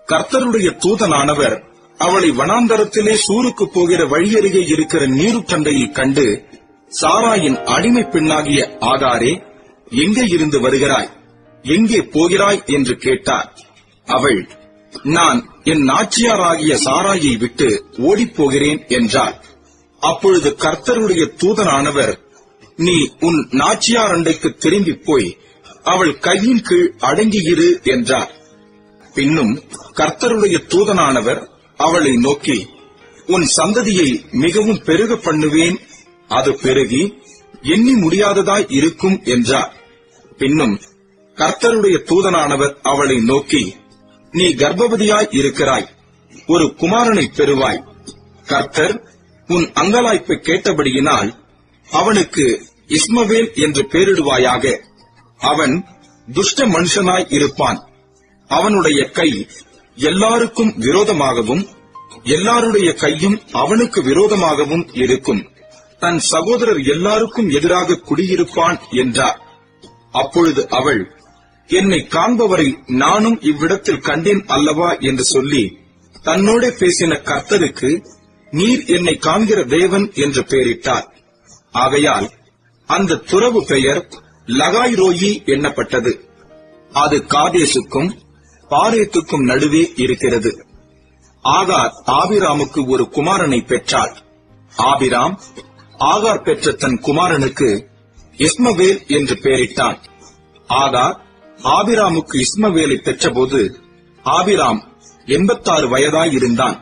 கர்த்தருடைய தூதனானவர் அவளை வனாந்தரத்திலே சூருக்கு போகிற வழியருகே இருக்கிற நீருற்றண்டையில் கண்டு, சாராயின் அடிமை பெண்ணாகிய ஆகாரே, எங்கே இருந்து வருகிறாய், எங்கே போகிறாய் என்று கேட்டார். அவள், நான் என் நாச்சியாராகிய சாராயை விட்டு ஓடிப்போகிறேன் என்றாள். அப்பொழுது கர்த்தருடைய தூதனானவர், நீ உன் நாச்சியார் அண்டைக்கு திரும்பி போய் அவள் கையின் கீழ் அடங்கியிரு என்றார். பின்னும் கர்த்தருடைய தூதனானவர் அவளை நோக்கி, உன் சந்ததியை மிகவும் பெருக பண்ணுவேன், அது பெருகி எண்ணி முடியாததாய் இருக்கும் என்றார். பின்னும் கர்த்தருடைய தூதனானவர் அவளை நோக்கி, நீ கர்ப்பவதியாய் இருக்கிறாய், ஒரு குமாரனை பெறுவாய். கர்த்தர் உன் அங்கலாய்ப்பை கேட்டபடியினால் அவனுக்கு இஸ்மவேல் என்று பெயரிடுவாயாக. அவன் துஷ்ட மனுஷனாய் இருப்பான். அவனுடைய கை எல்லாருக்கும் விரோதமாகவும் எல்லாருடைய கையும் அவனுக்கு விரோதமாகவும் இருக்கும். தன் சகோதரர் எல்லாருக்கும் எதிராக குடியிருப்பான் என்றார். அப்பொழுது அவள், என்னை காண்பவரை நானும் இவ்விடத்தில் கண்டேன் அல்லவா என்று சொல்லி, தன்னோட பேசின கர்த்தருக்கு நீர் என்னை காண்கிற தேவன் என்று பெயரிட்டார். ஆகையால் அந்த துறவு பெயர் லகாய்ரோயி எண்ணப்பட்டது. அது காதேசுக்கும் பாரேத்துக்கும் நடுவே இருக்கிறது. ஆகார் ஆபிராமுக்கு ஒரு குமாரனை பெற்றாள். ஆபிராம் ஆகார் பெற்ற தன் குமாரனுக்கு இஸ்மவேல் என்று பெயரிட்டான். ஆகார் ஆபிராமுக்கு இஸ்மவேலை பெற்றபோது ஆபிராம் 86 வயதாயிருந்தான்.